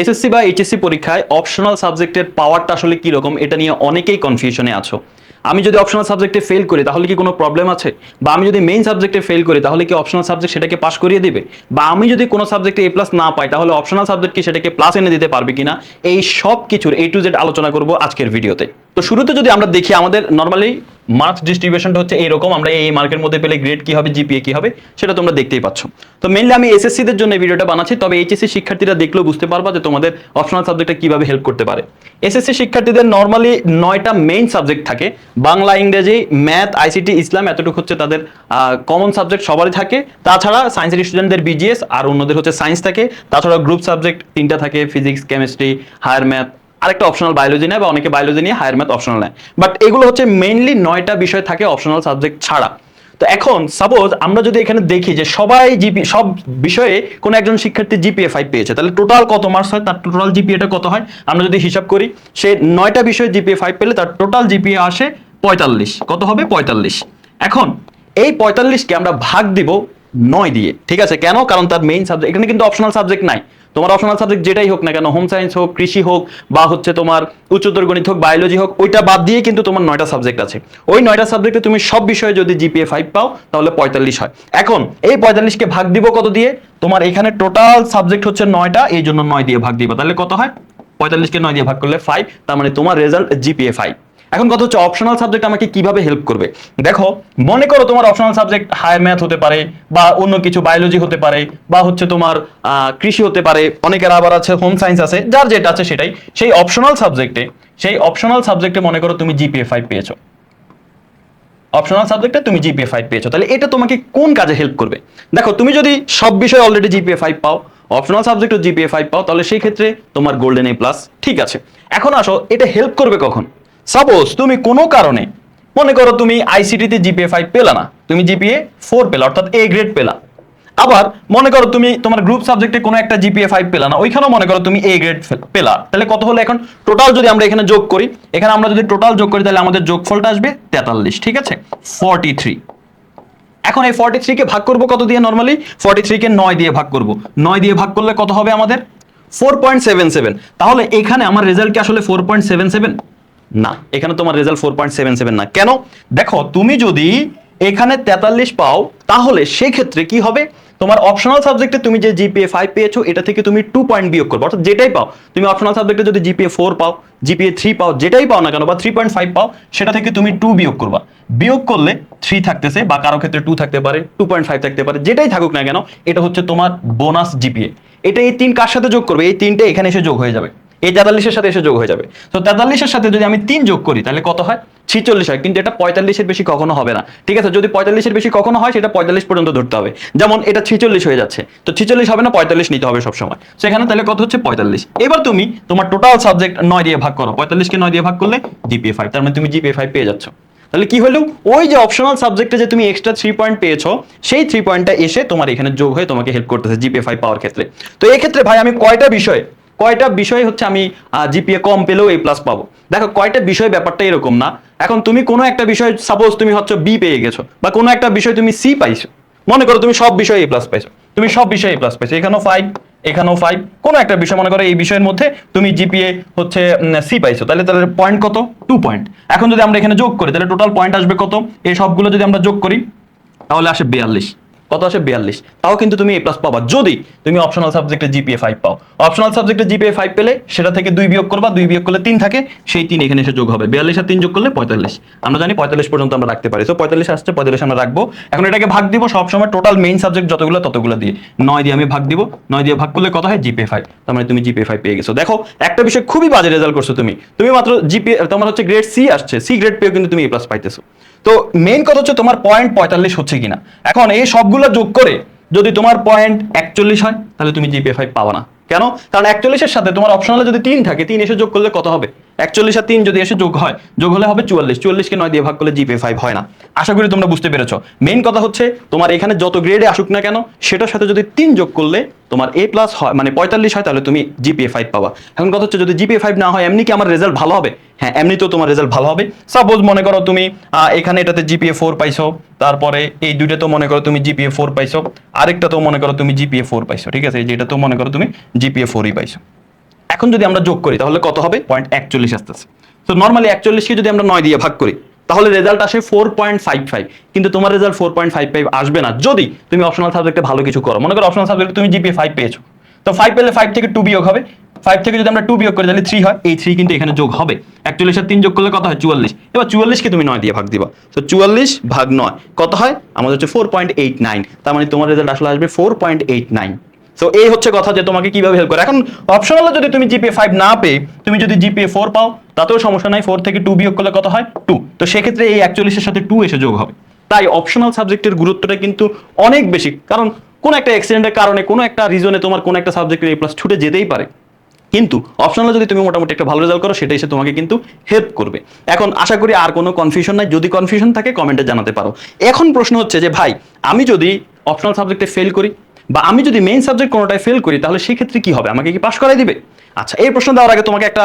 SSC বা HSC পরীক্ষায় optional সাবজেক্টের পাওয়ারটা আসলে কি রকম এটা নিয়ে অনেকেই কনফিউশনে আছো। আমি যদি অপশনাল সাবজেক্টে ফেল করি তাহলে কি কোনো প্রবলেম আছে, বা আমি যদি মেইন সাবজেক্টে ফেল করি তাহলে কি অপশনাল সাবজেক্ট সেটাকে পাস করিয়ে দিবে, বা আমি যদি কোনো সাবজেক্টে এ প্লাস না পাই তাহলে অপশনাল সাবজেক্ট কি সেটাকে প্লাস এনে দিতে পারবে কিনা, এই সব কিছুর A to Z আলোচনা করব আজকের ভিডিওতে। তো শুরুতে যদি আমরা দেখি আমাদের নর্মালি মার্কস ডিস্ট্রিবিউশনটা হচ্ছে এইরকম, আমরা এই মার্কের মধ্যে পেলে গ্রেড কি হবে, জিপিএ কি হবে সেটা তোমরা দেখতেই পাচ্ছ। তো মেইনলি আমি এসএসসি দের জন্য এই ভিডিওটা বানাচ্ছি, তবে এইচএসসি শিক্ষার্থীরা দেখলেও বুঝতে পারবা যে তোমাদের অপশনাল সাবজেক্টটা কিভাবে হেল্প করতে পারে। এসএসসি শিক্ষার্থীদের নর্মালি 9টা মেইন সাবজেক্ট থাকে, বাংলা, ইংরেজি, ম্যাথ, আইসিটি, ইসলাম, এতটুকু হচ্ছে তাদের কমন সাবজেক্ট সবারই থাকে। তাছাড়া সায়েন্সের স্টুডেন্টদের বিজিএস আর অন্যদের হচ্ছে সায়েন্স থাকে। তাছাড়া গ্রুপ সাবজেক্ট 3টা থাকে, ফিজিক্স, কেমিস্ট্রি, হায়ার ম্যাথ, আরেকটা অপশনাল বায়োলজি নেয়, বা অনেকে বায়োলজি নিয়ে হায়ার ম্যাথ অপশনাল নেয়। বাট এগুলো হচ্ছে মেইনলি 9টা বিষয় থাকে অপশনাল সাবজেক্ট ছাড়া। তো এখন সাপোজ আমরা যদি এখানে দেখি যে সব বিষয়ে কোনো একজন শিক্ষার্থী জিপিএ 5 পেয়েছে, তাহলে টোটাল কত মার্কস হয়, তার টোটাল জিপিএটা কত হয় আমরা যদি হিসাব করি, সে 9টা বিষয়ে জিপিএ 5 পেলে তার টোটাল জিপিএ আসে 45। কত হবে? 45। এখন এই 45কে আমরা ভাগ দিব 9 দিয়ে, ঠিক আছে? কেন? কারণ তার মেইন সাবজেক্ট, এখানে কিন্তু অপশনাল সাবজেক্ট নাই। তোমার অপশনাল সাবজেক্ট যেটাই হোক না কেন, হোম সায়েন্স হোক, কৃষি হোক, বা হচ্ছে তোমার উচ্চতর গণিত হোক, বায়োলজি হোক, ওইটা বাদ দিয়ে কিন্তু তোমার 9টা সাবজেক্ট আছে। ওই 9টা সাবজেক্টে তুমি সব বিষয়ে যদি জিপিএ 5 পাও তাহলে 45 হয়। এখন এই 45কে ভাগ দিব কত দিয়ে? তোমার এখানে টোটাল সাবজেক্ট হচ্ছে 9টা, এই জন্য 9 দিয়ে ভাগ দিব। তাহলে কত হয়? 45কে 9 দিয়ে ভাগ করলে 5, তার মানে তোমার রেজাল্ট জিপিএ 5। এখন কথা হচ্ছে অপশনাল সাবজেক্ট আমাকে কিভাবে হেল্প করবে। দেখো, মনে করো তোমার অপশনাল সাবজেক্ট হায়ার ম্যাথ হতে পারে, বা অন্য কিছু বায়োলজি হতে পারে, বা হচ্ছে তোমার কৃষি হতে পারে, অনেকের আবার আছে হোম সায়েন্স আছে, যার যেটা আছে সেটাই। সেই অপশনাল সাবজেক্টে মনে করো তুমি জিপিএ 5 পেয়েছো, অপশনাল সাবজেক্টে তুমি জিপিএ 5 পেয়েছো, তাহলে এটা তোমাকে কোন কাজে হেল্প করবে? দেখো, তুমি যদি সব বিষয়ে অলরেডি জিপিএ 5 পাও, অপশনাল সাবজেক্টও জিপিএ 5 পাও, তাহলে সেই ক্ষেত্রে তোমার গোল্ডেন এ প্লাস। ঠিক আছে, এখন আসো এটা হেল্প করবে কখন। সাপোজ তুমি কোনো কারণে মনে করো তুমি আইসিটিতে জিপিএ 5 পেলা না, তুমি জিপিএ 4 পেলা, অর্থাৎ এ গ্রেড পেলা। আবার মনে করো তুমি তোমার গ্রুপ সাবজেক্টে কোনো একটা জিপিএ 5 পেলা না, ওইখানেও মনে করো তুমি এ গ্রেড পেলা, তাহলে কত হলো? এখন টোটাল যদি আমরা এখানে যোগ করি, এখানে আমরা যদি টোটাল যোগ করি তাহলে আমাদের যোগফলটা আসবে 43, ঠিক আছে? 43। এখন এই 43 কে ভাগ করব কত দিয়ে? নরমালি 43 কে 9 দিয়ে ভাগ করব। 9 দিয়ে ভাগ করলে কত হবে আমাদের? 4.77। তাহলে এখানে আমার রেজাল্ট কি আসলে 4.77? না, এখানে তোমার রেজাল্ট 4.77 না। কেন? দেখো, তুমি যদি এখানে 43 পাও তাহলে সেক্ষেত্রে কি হবে, তোমার অপশনাল সাবজেক্টে তুমি যে জিপিএ 5 পেয়েছো এটা থেকে তুমি 2 পয়েন্ট বিয়োগ করবে। অর্থাৎ যেটাই পাও তুমি অপশনাল সাবজেক্টে যদি জিপিএ 4 পাও, জিপিএ 3 পাও, যেটাই পাও না কেন, বা 3.5 পাও, সেটা থেকে তুমি 2 বিয়োগ করবা। বিয়োগ করলে 3 থাকতেছে, বা কারো ক্ষেত্রে 2 থাকতে পারে, 2.5 থাকতে পারে, যেটাই থাকুক না কেন, এটা হচ্ছে তোমার বোনাস জিপিএ। এটা এই 3 কার সাথে যোগ করবে? এই 3টে এখানে এসে যোগ হয়ে যাবে, এই 43-এর সাথে এসে যোগ হয়ে যাবে। তো 43-এর সাথে যদি আমি 3 যোগ করি তাহলে কত হয়? 46 হয়। কিন্তু এটা 45-এর বেশি কখনো হবে না, ঠিক আছে? যদি 45-এর বেশি কখনো হয় সেটা 45 পর্যন্ত ধরতে হবে। যেমন এটা 46 হয়ে যাচ্ছে, তো 46 হবে না, 45 নিতে হবে সবসময়। সেখানে তাহলে কত হচ্ছে? 45। এবার তুমি তোমার টোটাল সাবজেক্ট 9 দিয়ে ভাগ করো, 45-কে 9 দিয়ে ভাগ করলে জিপিএ 5, তার মানে তুমি জিপিএ 5 পেয়ে যাচ্ছ। তাহলে কি হলো? ওই যে অপশনাল সাবজেক্টে যে তুমি এক্সট্রা 3 পয়েন্ট পেয়েছো, সেই 3 পয়েন্টটা এসে তোমার এখানে যোগ হয়ে তোমাকে হেল্প করতেছে জিপিএ 5 পাওয়ার ক্ষেত্রে। তো এই ক্ষেত্রে ভাই আমি কয়টা বিষয় হচ্ছে আমি জিপিএ কম পেলেও এ প্লাস পাবো। দেখো, কয়টা বিষয় ব্যাপারটা এরকম না। এখন তুমি কোনো একটা বিষয়, সাপোজ তুমি হচ্ছে বি পেয়ে গেছো, বা কোনো একটা বিষয় তুমি সি পাইছো, মনে করো তুমি সব বিষয়ে এ প্লাস পাইছো, তুমি সব বিষয়ে এ প্লাস পাইছো, এখানেও 5, এখানেও 5, কোনো একটা বিষয় মনে করো এই বিষয়ের মধ্যে তুমি জিপিএ হচ্ছে সি পাইছো, তাহলে পয়েন্ট কত? 2 পয়েন্ট। এখন যদি আমরা এখানে যোগ করি তাহলে টোটাল পয়েন্ট আসবে কত? এই সবগুলো যদি আমরা যোগ করি তাহলে আসে 42। কত আসে? 42। তাও কিন্তু তুমি এ প্লাস পাবা যদি তুমি অপশনাল সাবজেক্টে জিপিএ 5 পাও। অপশনাল সাবজেক্টে জিপিএ 5 পেলে সেটা থেকে 2 বিয়োগ করবা, 2 বিয়োগ করলে 3 থাকে, সেই 3 এখানে এসে যোগ হবে। 42 আর 3 যোগ করলে 45। আমরা জানি 45 পর্যন্ত আমরা রাখতে পারি, তো 45 আসছে, 45 আমরা রাখবো। এখন এটাকে ভাগ দিব সবসময় টোটাল মেইন সাবজেক্ট যতগুলো ততগুলো দিয়ে, 9 দিয়ে আমি ভাগ দিব। 9 দিয়ে ভাগ করলে কত হয়? জিপিএ 5, তার মানে তুমি জিপিএ 5 পেয়ে গেছো। দেখো, একটা বিষয় খুবই বাজে রেজাল্ট করছো তুমি মাত্র জিপিএ তোমার হচ্ছে গ্রেড সি আসছে, সি গ্রেড পেয়েও কিন্তু তুমি এ প্লাস পাইতেছো। তো মেইন কথা হচ্ছে তোমার পয়েন্ট 45 হচ্ছে কিনা। এখন এই সবগুলো যোগ করে যদি তোমার পয়েন্ট 41 হয় তাহলে তুমি জিপিএ 5 পাবা না। কেন? কারণ 41-এর সাথে তোমার অপশনালে যদি 3 থাকে, 3 এসে যোগ করলে কত হবে? 41 আর 3 যদি এসে যোগ হয়, যোগ হলে হবে 44। 44-কে 9 দিয়ে ভাগ করলে জিপিএ 5 হয় না। আশা করি তোমরা বুঝতে পেরেছো। মেইন কথা হচ্ছে তোমার এখানে যত গ্রেডে আসুক না কেন, সেটার সাথে যদি 3 যোগ করলে তোমার এ প্লাস হয়, মানে 45 হয়, তাহলে তুমি জিপিএ 5 পাবা। এখন কথা হচ্ছে যদি জিপিএ 5 না হয়, এমনি কি আমার রেজাল্ট ভালো হবে? হ্যাঁ, এমনিতেও তোমার রেজাল্ট ভালো হবে। সাপোজ মনে করো তুমি এখানে এটাতে জিপিএ 4 পাইছো, তারপরে এই দুইটা তো মনে করো তুমি জিপিএ 4 পাইছো, আরেকটা তো মনে করো তুমি জিপিএ 4 পাইছো, ঠিক আছে? যেটা তো মনে করো তুমি জিপিএ 4ই পাইছো। এখন যদি আমরা যোগ করি তাহলে কত হবে 0.41 আসতেছে। তো নর্মালি 41কে যদি আমরা 9 দিয়ে ভাগ করি তাহলে রেজাল্ট আসে 4.55, কিন্তু তোমার রেজাল্ট 4.55 আসবে না যদি তুমি অপশনাল সাবজেক্টে ভালো কিছু করো। মনে করো অপশনাল সাবজেক্টে তুমি জিপিএ 5 পেয়েছো, তো 5 পেলে 5 থেকে 2 বিয়োগ হবে, 5 থেকে যদি আমরা 2 বিয়োগ করি তাহলে 3 হয়, এই 3 কিন্তু এখানে যোগ হবে। 41 আর 3 যোগ করলে কত হয় 44। এবার 44 কে তুমি 9 দিয়ে ভাগ দিবা, তো 44 ভাগ 9 কত হয় আমাদের হচ্ছে 4.89, তার মানে তোমার রেজাল্ট আসলে আসবে 4.89। সো এই হচ্ছে কথা যে তোমাকে কিভাবে হেল্প করে। এখন অপশনালে যদি তুমি জিপিএ 5 না পেয়ে তুমি যদি জিপিএ 4 পাও তাতেও সমস্যা নাই, 4 থেকে 2 বিয়োগ করলে কত হয় 2, তো সেক্ষেত্রে এই 41 এর সাথে 2 এসে যোগ হবে। তাই অপশনাল সাবজেক্টের গুরুত্বটা কিন্তু অনেক বেশি, কারণ কোন একটা অ্যাক্সিডেন্টের কারণে কোনো একটা রিজনে তোমার কোন একটা সাবজেক্টের A+ ছুটে যেতেই পারে, কিন্তু অপশনালে যদি তুমি মোটামুটি একটা ভালো রেজাল্ট করো সেটা এসে তোমাকে কিন্তু হেল্প করবে। এখন আশা করি আর কোনো কনফিউশন নাই, যদি কনফিউশন থাকে কমেন্টে জানাতে পারো। এখন প্রশ্ন হচ্ছে যে ভাই আমি যদি অপশনাল সাবজেক্টে ফেল করি বা আমি যদি মেইন সাবজেক্ট কোনোটায় ফেল করি তাহলে সেক্ষেত্রে কি হবে, আমাকে কি পাস করাই দিবে? আচ্ছা, এই প্রশ্ন দেওয়ার আগে তোমাকে একটা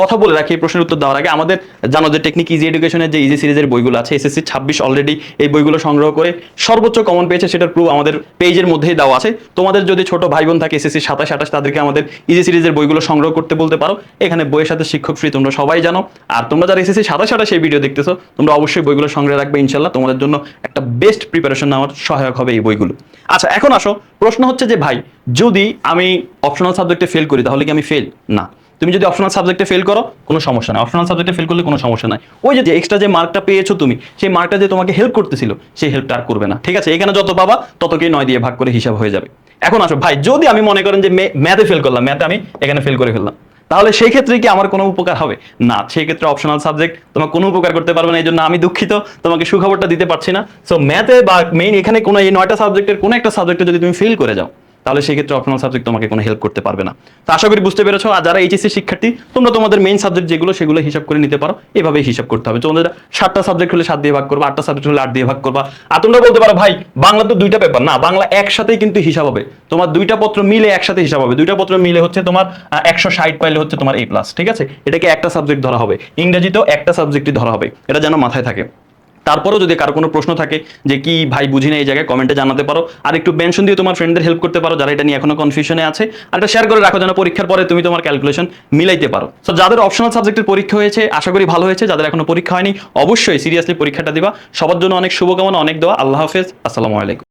কথা বলে রাখি। এই প্রশ্নের উত্তর দেওয়ার আগে আমাদের জানো যে টেকনিক ইজি এডুকেশনের যে ইজি সিরিজের বইগুলো আছে, এসএসসি 26 অলরেডি এই বইগুলো সংগ্রহ করে সর্বোচ্চ কমন পেয়েছে, সেটার প্রুফ আমাদের পেজের মধ্যেই দেওয়া আছে। তোমাদের যদি ছোট ভাই বোন থাকে এসএসসি 27 28 তাদেরকে আমাদের ইজি সিরিজের বইগুলো সংগ্রহ করতে বলতে পারো। এখানে বইয়ের সাথে শিক্ষক ফ্রি, তোমরা সবাই জানো। আর তোমরা যারা এসএসসি 27 28 এই ভিডিও দেখতেছো তোমরা অবশ্যই বইগুলো সংগ্রহে রাখবে, ইনশাল্লাহ তোমাদের জন্য একটা বেস্ট প্রিপারেশন নেওয়ার সহায়ক হবে এই বইগুলো। আচ্ছা, এখন আসো প্রশ্ন হচ্ছে যে ভাই যদি আমি অপশনাল সাবজেক্টে ফেল করি তাহলে কি আমি ফেল? না, তুমি যদি অপশনাল সাবজেক্টে ফেল করো কোনো সমস্যা নাই, অপশনাল সাবজেক্টে ফেল করলে কোনো সমস্যা নাই। ওই যে এক্সট্রা যে মার্কটা পেয়েছো তুমি, সেই মার্কটা যে তোমাকে হেল্প করতেছিল সেই হেল্পটা আর করবে না, ঠিক আছে? এখানে যত পাবা ততকেই 9 দিয়ে ভাগ করে হিসাব হয়ে যাবে। এখন আসো ভাই যদি আমি মনে করেন যে ম্যাথে ফেল করলাম, ম্যাথে আমি এখানে ফেল করে ফেললাম, তাহলে সেই ক্ষেত্রে কি আমার কোনো উপকার হবে? না, সেই ক্ষেত্রে অপশনাল সাবজেক্ট তোমার কোনো উপকার করতে পারবে না। এই জন্য আমি দুঃখিত, তোমাকে সুখবরটা দিতে পারছি না। সো ম্যাথে বা মেইন এখানে কোনো এই 9টা সাবজেক্টের কোনো একটা সাবজেক্টে যদি তুমি ফেল করে যাও তাহলে সেই ক্ষেত্রে অপশনাল সাবজেক্ট তোমাকে কোনো হেল্প করতে পারবে না। তো আশা করি বুঝতে পেরেছো। আর যারা এইচএসসি শিক্ষার্থী তোমরা তোমাদের মেইন সাবজেক্ট যেগুলো সেগুলো হিসাব করে নিতে পারো, এভাবেই হিসাব করতে হবে। তোমাদের 7টা সাবজেক্ট হলে 7 দিয়ে ভাগ করবা, 8টা সাবজেক্ট হলে 8 দিয়ে ভাগ করবা। আর তোমরা বলতে পারো ভাই বাংলা তো 2টা পেপার, না, বাংলা একসাথেই কিন্তু হিসাব হবে। তোমার 2টা পত্র মিলে একসাথে হিসাব হবে, 2টা পত্র মিলে হচ্ছে তোমার 160 পাইলে হচ্ছে তোমার A+, ঠিক আছে? এটাকে একটা সাবজেক্ট ধরা হবে, ইংরেজিতেও একটা সাবজেক্টই ধরা হবে, এটা যেন মাথায় থাকে। তারপরেও যদি কারো কোনো প্রশ্ন থাকে যে কি ভাই বুঝি না এই জায়গায়, কমেন্টে জানাতে পারো। আর একটু মেনশন দিয়ে তোমার ফ্রেন্ডদের হেল্প করতে পারো যারা এটা নিয়ে এখনো কনফিউশনে আছে, আর এটা শেয়ার করে রাখো যেন পরীক্ষার পরে তুমি তোমার ক্যালকুলেশন মিলাইতে পারো। তো যাদের অপশনাল সাবজেক্টের পরীক্ষা হয়েছে আশা করি ভালো হয়েছে, যাদের এখনো পরীক্ষা হয়নি অবশ্যই সিরিয়াসলি পরীক্ষাটা দিবা। সবার জন্য অনেক শুভকামনা, অনেক দোয়া। আল্লাহ হাফেজ, আসসালামু আলাইকুম।